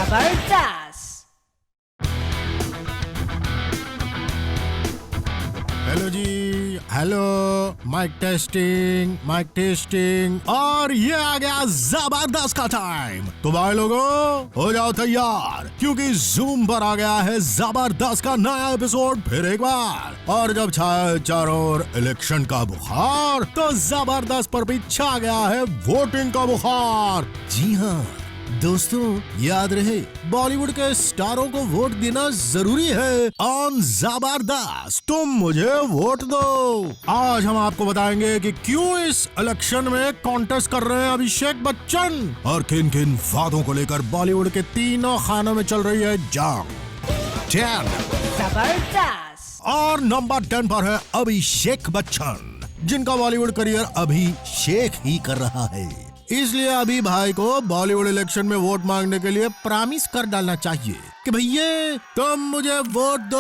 जबरदस्त। हेलो जी, hello, mic testing और ये आ गया जबरदस्त का टाइम। तो भाई लोगों हो जाओ तैयार, क्योंकि जूम पर आ गया है जबरदस्त का नया एपिसोड फिर एक बार। और जब छाया चारों ओर इलेक्शन का बुखार, तो जबरदस्त पर भी छा गया है वोटिंग का बुखार। जी हाँ दोस्तों, याद रहे बॉलीवुड के स्टारों को वोट देना जरूरी है ऑन जबरदस्त। तुम मुझे वोट दो। आज हम आपको बताएंगे कि क्यों इस इलेक्शन में कॉन्टेस्ट कर रहे हैं अभिषेक बच्चन, और किन किन वादों को लेकर बॉलीवुड के तीनों खानों में चल रही है जंग। जबरदस्त। और नंबर 10 पर है अभिषेक बच्चन, जिनका बॉलीवुड करियर अभी शेख ही कर रहा है। इसलिए अभी भाई को बॉलीवुड इलेक्शन में वोट मांगने के लिए प्रॉमिस कर डालना चाहिए कि भैया तुम मुझे वोट दो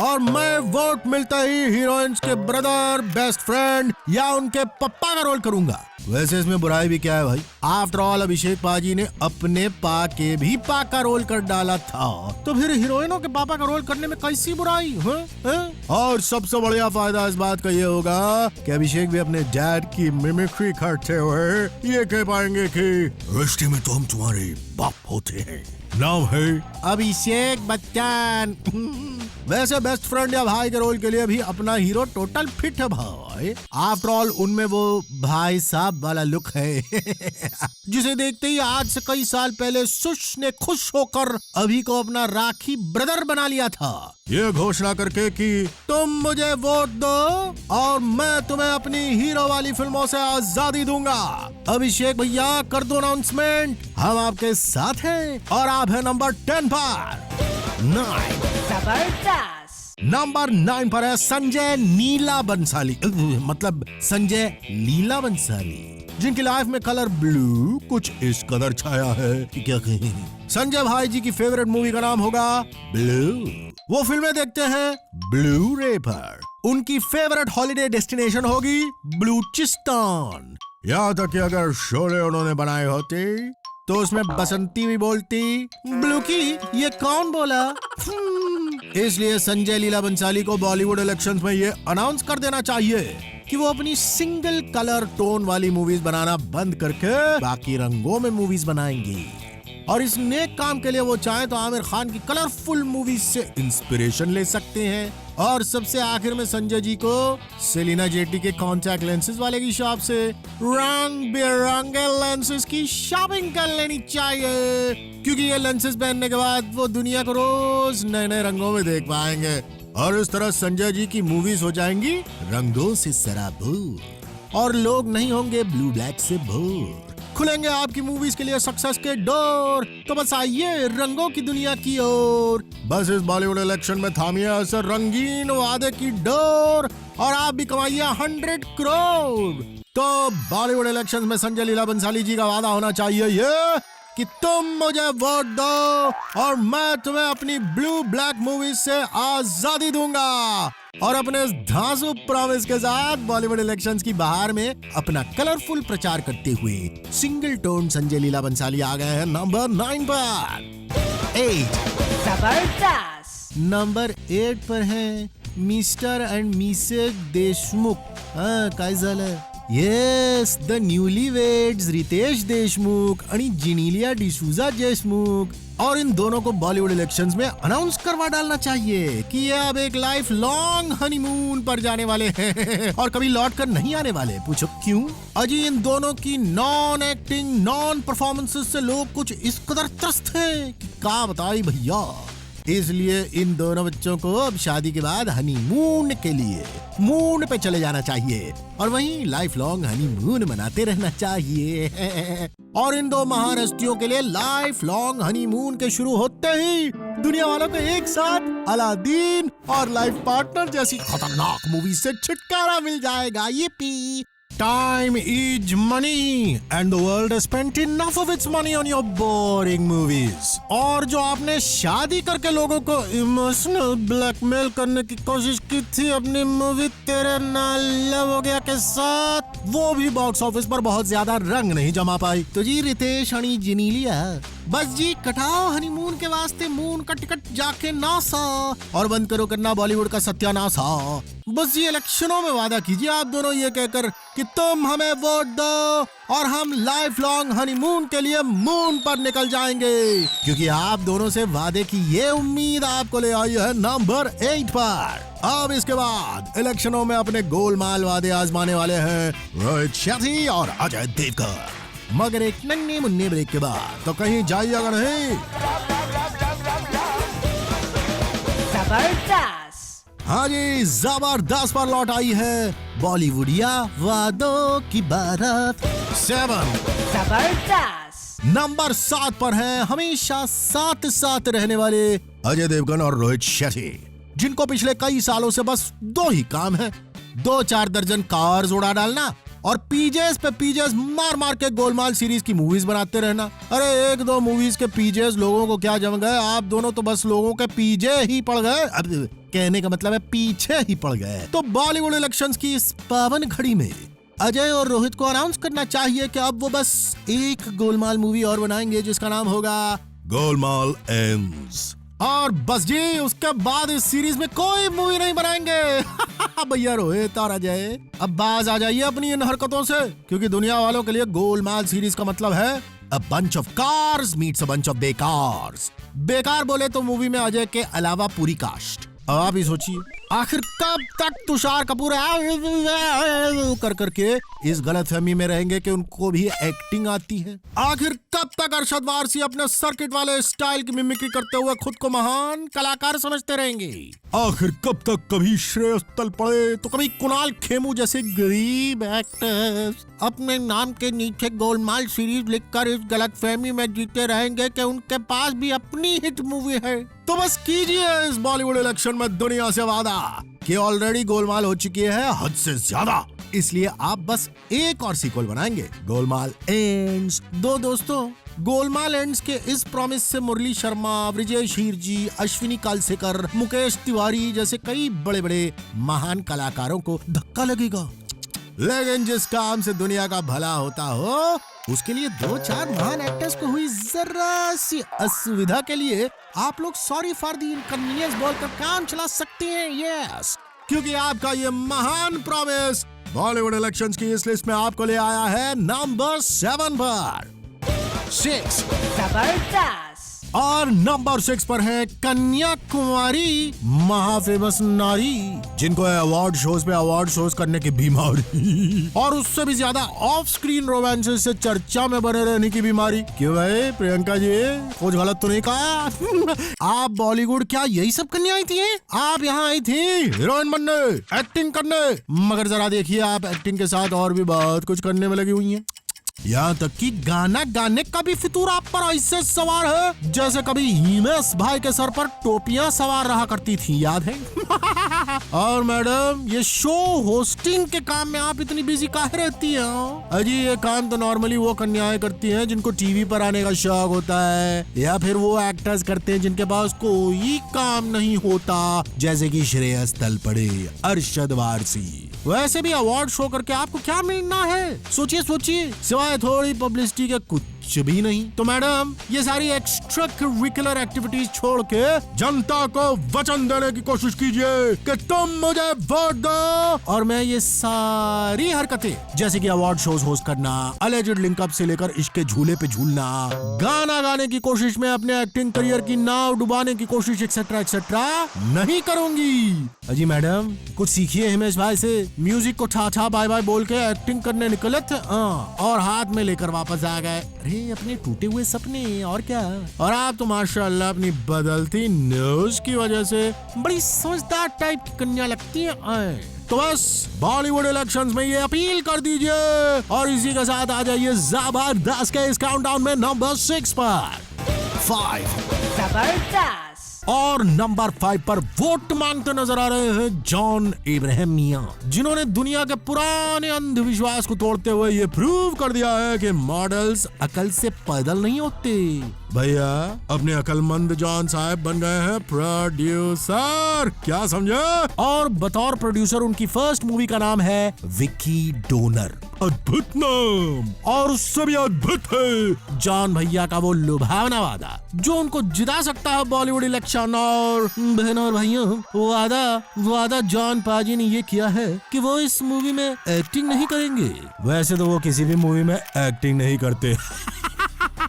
और मैं वोट मिलते ही हीरोइंस के ब्रदर, बेस्ट फ्रेंड या उनके पप्पा का रोल करूंगा। वैसे इसमें बुराई भी क्या है भाई, आफ्टर ऑल अभिषेक पाजी ने अपने पा के भी पा का रोल कर डाला था, तो फिर हीरोइनों के पापा का रोल करने में कैसी बुराई है? और सबसे बढ़िया फायदा इस बात का ये होगा कि अभिषेक भी अपने डैड की मिमिक्री करते हुए ये कह पाएंगे कि रिश्ते में तो हम तुम्हारे बाप होते हैं। नाम है अभिषेक बच्चन। वैसे बेस्ट फ्रेंड या भाई के रोल के लिए भी अपना हीरो टोटल फिट है भाई। आफ्टर ऑल उनमें वो भाई साहब वाला लुक है जिसे देखते ही आज से कई साल पहले सुश ने खुश होकर अभी को अपना राखी ब्रदर बना लिया था, ये घोषणा करके कि तुम मुझे वोट दो और मैं तुम्हें अपनी हीरो वाली फिल्मों से आजादी दूंगा। अभिषेक भैया कर दो अनाउंसमेंट, हम आपके साथ हैं। और आप है नंबर 10 पर। 9 जबरदस्त। नंबर 9 पर है संजय नीला बंसाली, मतलब संजय लीला बंसाली, जिनकी लाइफ में कलर ब्लू कुछ इस कदर छाया है कि क्या कहें। संजय भाई जी की फेवरेट मूवी का नाम होगा ब्लू। वो फिल्में देखते हैं ब्लू रे पर। उनकी फेवरेट हॉलिडे डेस्टिनेशन होगी बलूचिस्तान। यहाँ तक कि अगर शोले उन्होंने बनाए होते तो उसमें बसंती भी बोलती ब्लू की ये कौन बोला। इसलिए संजय लीला बंसाली को बॉलीवुड इलेक्शंस में ये अनाउंस कर देना चाहिए कि वो अपनी सिंगल कलर टोन वाली मूवीज बनाना बंद करके बाकी रंगों में मूवीज बनाएंगी। और इस नेक काम के लिए वो चाहे तो आमिर खान की कलरफुल मूवीज से इंस्पिरेशन ले सकते हैं। और सबसे आखिर में संजय जी को सेलिना जेटी के कॉन्टैक्ट लेंसेज वाले की शॉप से रंग बिरंगे लेंसेज की शॉपिंग कर लेनी चाहिए, क्योंकि ये लेंसेज पहनने के बाद वो दुनिया को रोज नए नए रंगों में देख पाएंगे। और इस तरह संजय जी की मूवीज हो जाएंगी रंगों से सराबोर और लोग नहीं होंगे ब्लू ब्लैक से बोर। खुलेंगे आपकी मूवीज के लिए सक्सेस के डोर। तो बस आइए रंगों की दुनिया की ओर। बस इस बॉलीवुड इलेक्शन में थामिए ऐसे रंगीन वादे की डोर और आप भी कमाइए 100 करोड़। तो बॉलीवुड इलेक्शन में संजय लीला बंसाली जी का वादा होना चाहिए ये कि तुम मुझे वोट दो और मैं तुम्हें अपनी ब्लू ब्लैक मूवीज से आजादी दूंगा। और अपने इस धांसू प्रॉमिस के साथ बॉलीवुड इलेक्शंस की बहार में अपना कलरफुल प्रचार करते हुए सिंगल टोन संजय लीला बंसाली आ गए हैं नंबर 9 पर। 8 जबरदस्त। नंबर 8 पर है मिस्टर एंड मिसेस देशमुख। काय झालं? Yes, the newlyweds Ritesh Deshmukh आणि जिनीलिया डिसूजा देशमुख। और इन दोनों को बॉलीवुड इलेक्शंस में अनाउंस करवा डालना चाहिए कि ये अब एक लाइफ लॉन्ग हनीमून पर जाने वाले हैं और कभी लौट कर नहीं आने वाले। पूछो क्यों? अजी इन दोनों की नॉन एक्टिंग, नॉन परफॉर्मेंसेस से लोग कुछ इस कदर त्रस्त हैं कि क्या बताई भैया। इसलिए इन दोनों बच्चों को अब शादी के बाद हनीमून के लिए मून पे चले जाना चाहिए और वहीं लाइफ लॉन्ग हनीमून मनाते रहना चाहिए। और इन दो महारस्तियों के लिए लाइफ लॉन्ग हनीमून के शुरू होते ही दुनिया वालों को एक साथ अलादीन और लाइफ पार्टनर जैसी खतरनाक मूवी से छुटकारा मिल जाएगा। ये P Time is money and the world has spent enough of its money on your boring movies. और जो आपने शादी करके लोगों को इमोशनल ब्लैकमेल करने की कोशिश की थी अपनी मूवी तेरे नाल लव हो गया के साथ, वो भी बॉक्स ऑफिस पर बहुत ज्यादा रंग नहीं जमा पाई। तो जी रितेश आणि जिनीलिया बस जी कटाओ हनीमून के वास्ते मून का टिकट जाके नासा और बंद करो करना बॉलीवुड का सत्यानाशा। बस जी इलेक्शनों में वादा कीजिए आप दोनों ये कहकर कि तुम हमें वोट दो और हम लाइफ लॉन्ग हनीमून के लिए मून पर निकल जाएंगे, क्योंकि आप दोनों से वादे की ये उम्मीद आपको ले आई है नंबर 8 पर। अब इसके बाद इलेक्शनों में अपने गोलमाल वादे आजमाने वाले हैं रोहित शेट्टी और अजय देवगन। मगर एक नन्हे मुन्ने ब्रेक के बाद तो कहीं जाइएगा नहीं। जबरदस्त। हाँ जी, जबरदस्त पर लौट आई है बॉलीवुडिया वादों की बारात 7। जबरदस्त। नंबर 7 पर है हमेशा साथ साथ रहने वाले अजय देवगन और रोहित शेट्टी, जिनको पिछले कई सालों से बस 2 ही काम है, 2-4 दर्जन कार्स उड़ा डालना और पीजेस पे पीजेस मार मार के गोलमाल सीरीज की मूवीज बनाते रहना। अरे 1-2 मूवीज के पीजेस लोगों को क्या जम गए, आप दोनों तो बस लोगों के पीजे ही पड़ गए। अब कहने का मतलब है पीछे ही पड़ गए। तो बॉलीवुड इलेक्शंस की इस पावन घड़ी में अजय और रोहित को अनाउंस करना चाहिए कि अब वो बस एक गोलमाल मूवी और बनाएंगे जिसका नाम होगा गोलमाल एंड्स। और बस जी उसके बाद इस सीरीज में कोई मूवी नहीं बनाएंगे। भैया रोहित और अजय अब बाज आ जाइए अपनी इन हरकतों से, क्योंकि दुनिया वालों के लिए गोलमाल सीरीज का मतलब है a bunch of cars meets a bunch of बेकार्स। बेकार बोले तो मूवी में अजय के अलावा पूरी कास्ट। अब आप ही सोचिए आखिर कब तक तुषार कपूर कर करके इस गलतफहमी में रहेंगे कि उनको भी एक्टिंग आती है। आखिर कब तक अरशद वारसी अपने सर्किट वाले स्टाइल की मिमिक्री करते हुए खुद को महान कलाकार समझते रहेंगे। आखिर कब तक कभी श्रेयस तलपड़े तो कभी कुणाल खेमू जैसे गरीब एक्टर्स अपने नाम के नीचे गोलमाल सीरीज लिखकर इस गलतफहमी में जीते रहेंगे कि उनके पास भी अपनी हिट मूवी है। तो बस कीजिए इस बॉलीवुड इलेक्शन में दुनिया से वादा कि ऑलरेडी गोलमाल हो चुकी है हद से ज्यादा, इसलिए आप बस एक और सीक्वल बनाएंगे, गोलमाल एंड्स। दोस्तों गोलमाल एंड्स के इस प्रॉमिस से मुरली शर्मा, विजय शीरजी, अश्विनी कालसेकर, मुकेश तिवारी जैसे कई बड़े बड़े महान कलाकारों को धक्का लगेगा। लेकिन जिस काम से दुनिया का भला होता हो उसके लिए 2-4 महान एक्टर्स को हुई जरा सी असुविधा के लिए आप लोग सॉरी फॉर द इनकन्वीनियंस बोलकर काम चला सकते हैं। यस, क्योंकि आपका ये महान प्रॉमिस बॉलीवुड इलेक्शंस की इस लिस्ट में आपको ले आया है नंबर 7 पर 6। जबरदस्त। और नंबर 6 पर है कन्याकुमारी, महाफेमस नारी जिनको अवार्ड शोज पे अवार्ड शोज करने की बीमारी और उससे भी ज्यादा ऑफ स्क्रीन रोमांसेस से चर्चा में बने रहने की बीमारी। क्यों भाई प्रियंका जी, कुछ गलत तो नहीं कहा? आप बॉलीवुड क्या यही सब करने आई थी? आप यहाँ आई थी हीरोइन बनने, एक्टिंग करने, मगर जरा देखिए आप एक्टिंग के साथ और भी बहुत कुछ करने में लगी हुई हैं। यहाँ तक कि गाना गाने का भी फितूर आप पर ऐसे सवार है जैसे कभी हिमेश भाई के सर पर टोपियां सवार रहा करती थी, याद है? और मैडम ये शो होस्टिंग के काम में आप इतनी बिजी काहे रहती हैं? अजी ये काम तो नॉर्मली वो कन्याएं करती हैं जिनको टीवी पर आने का शौक होता है, या फिर वो एक्टर्स करते हैं जिनके पास कोई काम नहीं होता, जैसे कि श्रेयस तलपड़े, अरशद वारसी। वैसे भी अवार्ड शो करके आपको क्या मिलना है? सोचिए सिवाय थोड़ी पब्लिसिटी के कुछ भी नहीं। तो मैडम ये सारी एक्स्ट्रा करिकुलर एक्टिविटीज छोड़ के जनता को वचन देने की कोशिश कीजिए कि तुम मुझे वोट दो और मैं ये सारी हरकतें जैसे कि अवार्ड शोज होस्ट करना, अलेजेड लिंकअप से लेकर इश्क के झूले पे झूलना, गाना गाने की कोशिश में अपने एक्टिंग करियर की नाव डुबाने की कोशिश एक्सेट्रा नहीं करूंगी। अजी मैडम कुछ सीखिए हिमेश भाई से। म्यूजिक को ठा बाय बाय बोल के एक्टिंग करने निकले थे और हाथ में लेकर वापस आ गए अरे अपने टूटे हुए सपने, और क्या। और आप तो माशाल्लाह अपनी बदलती न्यूज की वजह से बड़ी समझदार टाइप की कन्या लगती है। तो बस बॉलीवुड इलेक्शंस में ये अपील कर दीजिए और इसी के साथ आ जाइए जबरदस्त के इस काउंटडाउन में नंबर 6 पर 5। जबरदस्त। और नंबर 5 पर वोट मांगते नजर आ रहे हैं जॉन इब्राहिम मियां, जिन्होंने दुनिया के पुराने अंधविश्वास को तोड़ते हुए ये प्रूव कर दिया है कि मॉडल्स अकल से पैदल नहीं होते, भैया अपने अकलमंद जॉन साहब बन गए हैं प्रोड्यूसर, क्या समझे? और बतौर प्रोड्यूसर उनकी फर्स्ट मूवी का नाम है विक्की डोनर। अद्भुत नाम, और उससे भी अद्भुत है जॉन भैया का वो लुभावना वादा जो उनको जिता सकता है बॉलीवुड इलेक्शन। और बहनों और भाइयों, वादा जॉन पाजी ने ये किया है कि वो इस मूवी में एक्टिंग नहीं करेंगे। वैसे तो वो किसी भी मूवी में एक्टिंग नहीं करते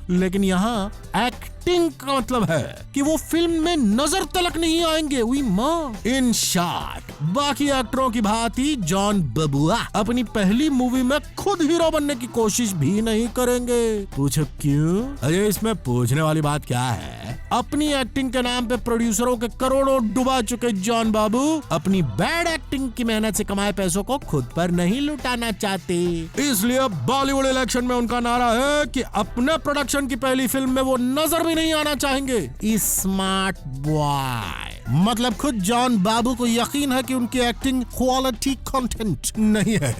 लेकिन यहाँ एक्टिंग का मतलब है कि वो फिल्म में नजर तलक नहीं आएंगे। उई मां। इन शॉर्ट, बाकी एक्टरों की भांति जॉन बबुआ अपनी पहली मूवी में खुद हीरो बनने की कोशिश भी नहीं करेंगे। पूछो क्यों? अरे इसमें पूछने वाली बात क्या है? अपनी एक्टिंग के नाम पे प्रोड्यूसरों के करोड़ों डुबा चुके जॉन बाबू अपनी बैड एक्टिंग की मेहनत से कमाए पैसों को खुद पर नहीं लुटाना चाहते। इसलिए बॉलीवुड इलेक्शन में उनका नारा है कि अपने प्रोडक्शन की पहली फिल्म में वो नजर भी नहीं आना चाहेंगे। स्मार्ट बॉय, मतलब खुद जॉन बाबू को यकीन है कि उनकी एक्टिंग क्वालिटी कंटेंट नहीं है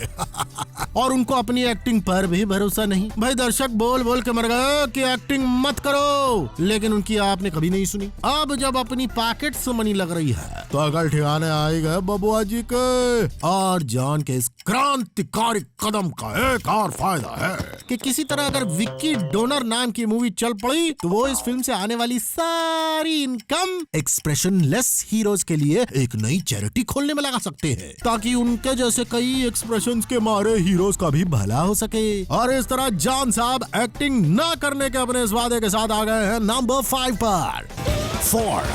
और उनको अपनी एक्टिंग पर भी भरोसा नहीं। भाई दर्शक बोल बोल के मर गए कि एक्टिंग मत करो, लेकिन उनकी आपने कभी नहीं सुनी। अब जब अपनी पॉकेट से मनी लग रही है तो अकल ठिकाने आई गए बबुआ जी के। और जॉन के इस क्रांतिकारी कदम का एक और फायदा है कि किसी तरह अगर विक्की डोनर नाम की मूवी चल पड़ी तो वो इस फिल्म से आने वाली सारी इनकम एक्सप्रेशनलेस हीरोज के लिए एक नई चैरिटी खोलने में लगा सकते हैं, ताकि उनके जैसे कई एक्सप्रेशंस के मारे हीरोज का भी भला हो सके। और इस तरह जॉन साहब एक्टिंग न करने के अपने इस वादे के साथ आ गए हैं नंबर 5 पर 4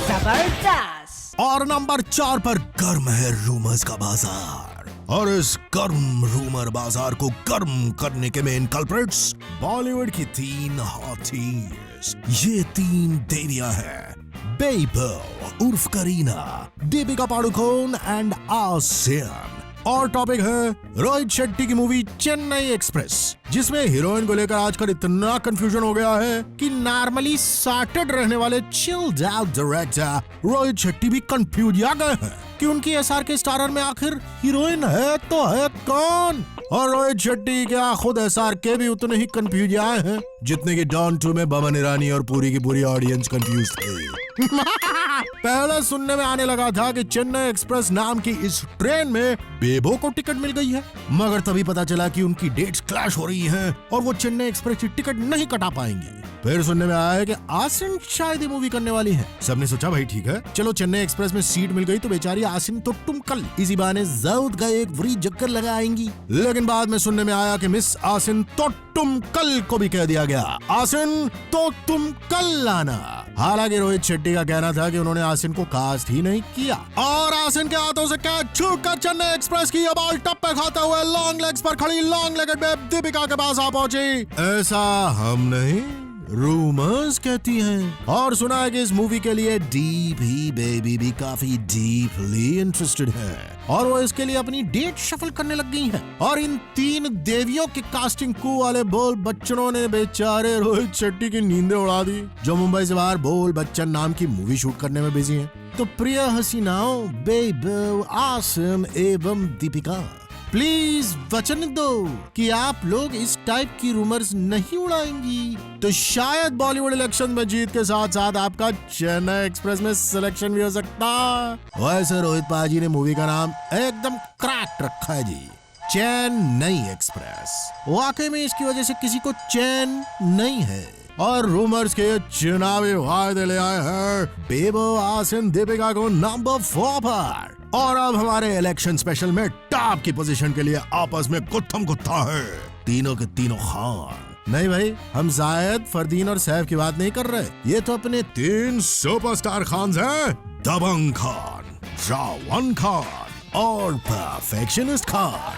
जबरदस्त। और नंबर 4 पर गर्म है रूमर्स का बाजार। और इस गर्म रूमर बाजार को गर्म करने के मेन कल्प्रिट्स बॉलीवुड की 3 हॉटीज। ये 3 देवियां हैं, बेबो उर्फ करीना, दीपिका पादुकोण एंड आसियान। और टॉपिक है रोहित शेट्टी की मूवी चेन्नई एक्सप्रेस, जिसमें हीरोइन को लेकर आजकल इतना कंफ्यूजन हो गया है कि नॉर्मली सॉर्टेड रहने वाले chilled out director Rohit Shetty भी कंफ्यूज आ गए हैं कि उनकी एसआर के स्टारर में आखिर हीरोइन है तो है कौन। और रोहित शेट्टी क्या खुद एसआर के भी उतने ही कंफ्यूज आए हैं जितने की डॉन 2 में बमन ईरानी और पूरी की पूरी ऑडियंस कंफ्यूज थे। पहले सुनने में आने लगा था कि चेन्नई एक्सप्रेस नाम की इस ट्रेन में बेबो को टिकट मिल गई है, मगर तभी पता चला कि उनकी डेट्स क्लैश हो रही हैं और वो चेन्नई एक्सप्रेस की टिकट नहीं कटा पाएंगी। फिर सुनने में आया कि आसिन शायद ये मूवी करने वाली है। सबने सोचा भाई ठीक है, चलो चेन्नई एक्सप्रेस में सीट मिल गई तो बेचारी आसिन तो टुमकल इसी बहाने जरूर का एक बुरी चक्कर लगा आएंगी। लेकिन बाद में सुनने में आया कि मिस आसिन तो टुमकल को भी कह दिया गया, आसिन तो तुम कल लाना। हालांकि रोहित शेट्टी का कहना था कि उन्होंने आसिन को कास्ट ही नहीं किया और आसिन के हाथों से कैच छूकर चेन्नई एक्सप्रेस की बॉल टप्पे खाते हुए लॉन्ग लेग्स पर खड़ी लॉन्ग लेगेड बेब दीपिका के पास आ पहुंची। ऐसा हम नहीं, रूमर्स कहती हैं। और सुना है कि इस मूवी के लिए डीपी बेबी भी काफी डीपली इंटरेस्टेड है और वो इसके लिए अपनी डेट शफल करने लग गई हैं। और इन 3 देवियों के कास्टिंग कू वाले बोल बच्चनों ने बेचारे रोहित शेट्टी की नींदें उड़ा दी, जो मुंबई से बाहर बोल बच्चन नाम की मूवी शूट करने में बिजी हैं। तो प्रिय हसीनाओं, बेबो, आसिन एवं दीपिका, प्लीज वचन दो कि आप लोग इस टाइप की रूमर्स नहीं उड़ाएंगी तो शायद बॉलीवुड इलेक्शन में जीत के साथ साथ आपका चेन्नई एक्सप्रेस में सिलेक्शन भी हो सकता। वैसे रोहित पाजी ने मूवी का नाम एकदम क्रैक रखा है जी, चेन्नई एक्सप्रेस। वाकई में इसकी वजह से किसी को चैन नहीं है और रूमर्स के चुनावी वायदे ले आए हैं बेबो, आसिन, दीपिका को नंबर 4 पर। और अब हमारे इलेक्शन स्पेशल में टॉप की पोजीशन के लिए आपस में गुत्थम गुत्था है तीनों के तीनों खान। नहीं भाई, हम जायद, फरदीन और सैफ की बात नहीं कर रहे, ये तो अपने 3 सुपरस्टार खान हैं, दबंग खान, रावण खान और परफेक्शनिस्ट खान।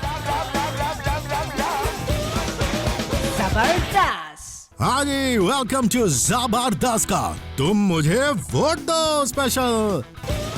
जबरदस्त। हाँ जी, वेलकम टू जबरदस्त का तुम मुझे वोट दो स्पेशल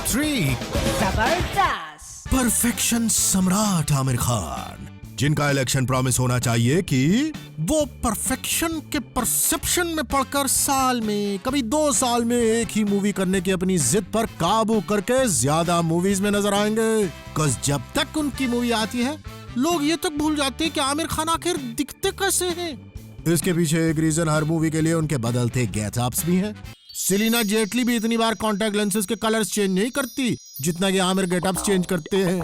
3। जबरदस्त। परफेक्शन सम्राट आमिर खान, जिनका इलेक्शन प्रॉमिस होना चाहिए कि वो परफेक्शन के परसेप्शन में पड़कर साल में, कभी 2 साल में एक ही मूवी करने की अपनी जिद पर काबू करके ज्यादा मूवीज में नजर आएंगे। कस जब तक उनकी मूवी आती है लोग ये तक भूल जाते हैं कि आमिर खान आखिर दिखते कैसे हैं। इसके पीछे एक रीजन हर मूवी के लिए उनके बदलते गेटअप्स भी हैं। सेलिना जेटली भी इतनी बार कॉन्टैक्ट लेंसेज के कलर्स चेंज नहीं करती जितना कि आमिर गेटअप्स चेंज करते हैं।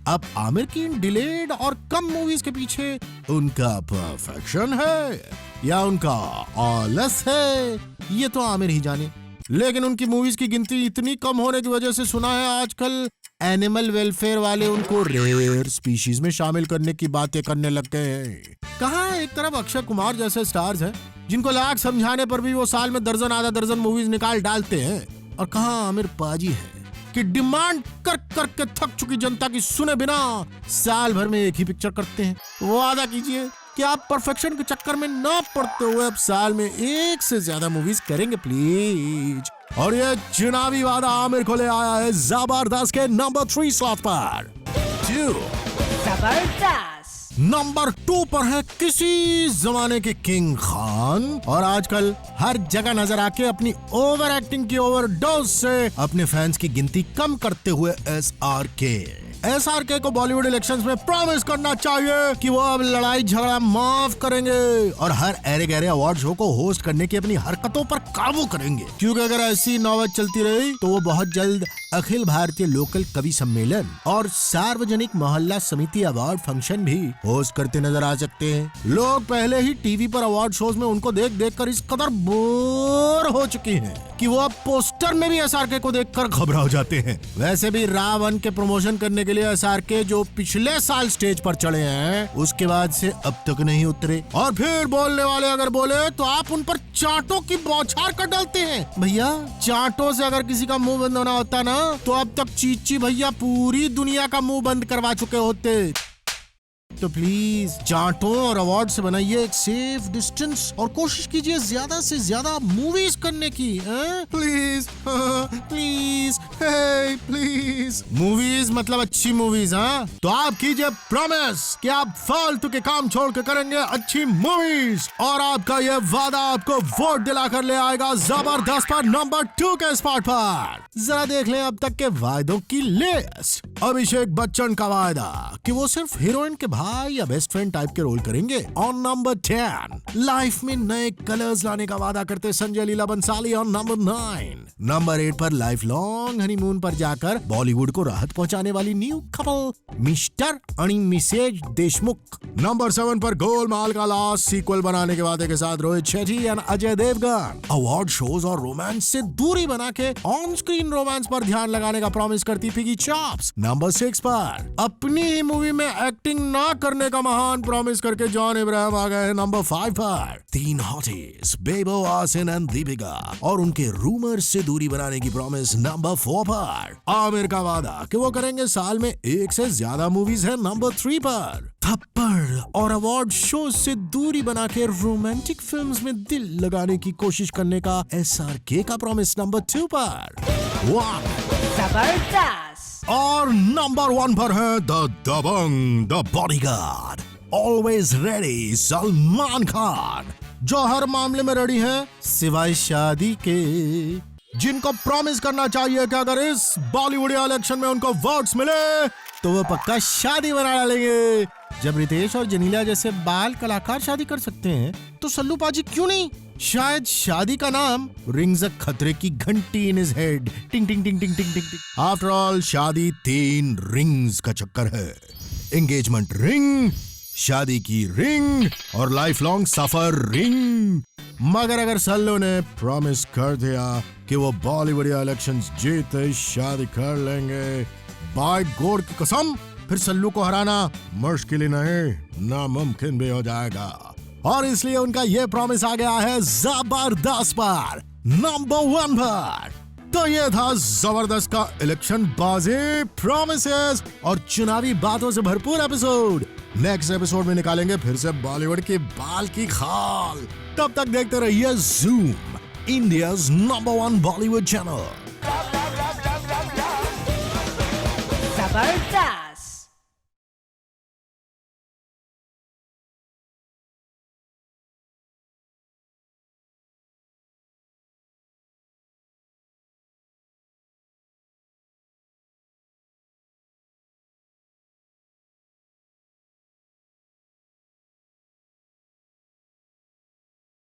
अब आमिर की इन डिलेड और कम मूवीज के पीछे उनका परफेक्शन है या उनका आलस है, ये तो आमिर ही जाने। लेकिन उनकी मूवीज की गिनती इतनी कम होने की वजह से सुना है आजकल एनिमल वेलफेयर वाले उनको रेयर स्पीशीज में शामिल करने की बातें करने लग गए हैं। कहाँ एक तरफ अक्षय कुमार जैसे स्टार्स हैं जिनको लाख समझाने पर भी वो साल में दर्जन आधा दर्जन मूवीज निकाल डालते हैं, और कहाँ आमिर पाजी है कि डिमांड कर कर के थक चुकी जनता की सुने बिना साल भर में एक ही पिक्चर करते हैं। वादा कीजिए कि आप परफेक्शन के चक्कर में ना पड़ते हुए अब साल में एक से ज्यादा मूवीज करेंगे प्लीज। और ये चुनावी वादा आमिर को ले आया है जबरदस्त के नंबर 3 स्लॉट पर। जबरदस्त नंबर 2 पर है किसी जमाने के किंग खान, और आजकल हर जगह नजर आके अपनी ओवर एक्टिंग की ओवरडोज से अपने फैंस की गिनती कम करते हुए एसआरके को बॉलीवुड इलेक्शंस में प्रॉमिस करना चाहिए कि वो अब लड़ाई झगड़ा माफ करेंगे और हर ऐरे गहरे अवार्ड शो को होस्ट करने की अपनी हरकतों पर काबू करेंगे, क्योंकि अगर ऐसी नौबत चलती रही तो वो बहुत जल्द अखिल भारतीय लोकल कवि सम्मेलन और सार्वजनिक मोहल्ला समिति अवार्ड फंक्शन भी होस्ट करते नजर आ सकते हैं। लोग पहले ही टीवी पर अवार्ड शोज में उनको देख देख कर इस कदर बोर हो चुके हैं कि वो अब पोस्टर में भी एसआरके को देखकर घबरा जाते हैं। वैसे भी रावण के प्रमोशन करने के लिए एसआरके जो पिछले साल स्टेज पर चढ़े हैं उसके बाद से अब तक नहीं उतरे, और फिर बोलने वाले अगर बोले तो आप उन पर चांटों की बौछार कर डालते हैं। भैया चांटों से अगर किसी का मुंह बंद होना होता ना तो अब तक चीची भैया पूरी दुनिया का मुंह बंद करवा चुके होते। तो प्लीज चार्टों और अवार्ड से बनाइए एक सेफ डिस्टेंस और कोशिश कीजिए ज्यादा से ज्यादा मूवीज करने की। प्लीज प्लीज प्लीज मूवीज मतलब अच्छी मूवीज। तो आप कीजिए प्रॉमिस कि आप फालतू के काम छोड़ के करेंगे अच्छी मूवीज, और आपका यह वादा आपको वोट दिलाकर ले आएगा जबरदस्त पर नंबर 2 के स्पॉट पर। जरा देख लें अब तक के वायदों की लिस्ट। अभिषेक बच्चन का वायदा कि वो सिर्फ हीरोइन के भाई या बेस्ट फ्रेंड टाइप के रोल करेंगे। ऑन नंबर 10 लाइफ में नए कलर्स लाने का वादा करते Sanjay Leela Bhansali. On number 9 number 8 पर लाइफ लॉन्ग हनीमून पर जाकर बॉलीवुड को राहत पहुंचाने वाली न्यू कपल मिस्टर आणि मिसेज देशमुख। नंबर 7 पर गोलमाल का लास्ट सीक्वल बनाने के वादे के साथ Rohit Shetty and Ajay Devgan. Award shows और रोमांस से दूरी बना के ऑन स्क्रीन रोमांस पर ध्यान लगाने का प्रॉमिस करती पिगी चॉप्स। नंबर 6 पर अपनी ही मूवी में एक्टिंग ना करने का महान प्रॉमिस करके जॉन इब्राहिम आ गए हैं नंबर 5 पर। 3 हॉटीज बेबो आसिन एंड दीपिका और उनके रूमर से दूरी बनाने की प्रॉमिस नंबर 4 पर। आमिर का वादा कि वो करेंगे साल में एक से ज्यादा मूवीज है नंबर 3 पर। थप्पड़ और अवार्ड शो से दूरी बना के रोमांटिक फिल्म्स में दिल लगाने की कोशिश करने का एसआरके का प्रॉमिस नंबर 2 पर। जबरदस्त और नंबर 1 पर है the Dabangg the Bodyguard always ready Salman Khan, जो हर मामले में रेडी है सिवाय शादी के, जिनको प्रॉमिस करना चाहिए कि अगर इस बॉलीवुड इलेक्शन में उनको वोट्स मिले तो वो पक्का शादी बना डालेंगे। जब रितेश और जनीला जैसे बाल कलाकार शादी कर सकते हैं तो सल्लू पाजी क्यों नहीं? शायद शादी का नाम रिंग्स अ खतरे की घंटी इन हिज हेड, टिंग टिंग टिंग टिंग टिंग टिंग टिंग। आफ्टर ऑल शादी 3 रिंग्स का चक्कर है, एंगेजमेंट रिंग, शादी की रिंग और लाइफ लॉन्ग सफर रिंग। मगर अगर सल्लू ने प्रॉमिस कर दिया कि वो बॉलीवुड इलेक्शंस जीते शादी कर लेंगे, बाय गॉड की कसम फिर सल्लू को हराना मुश्किल ही नहीं नामुमकिन भी हो जाएगा। और इसलिए उनका ये प्रॉमिस आ गया है जबरदस्त पर नंबर 1 पर। तो ये था जबरदस्त का इलेक्शन बाजी, प्रॉमिसेस और चुनावी बातों से भरपूर एपिसोड। नेक्स्ट एपिसोड में निकालेंगे फिर से बॉलीवुड की बाल की खाल। तब तक देखते रहिए zoom, India's number 1 Bollywood channel. जबरदस्त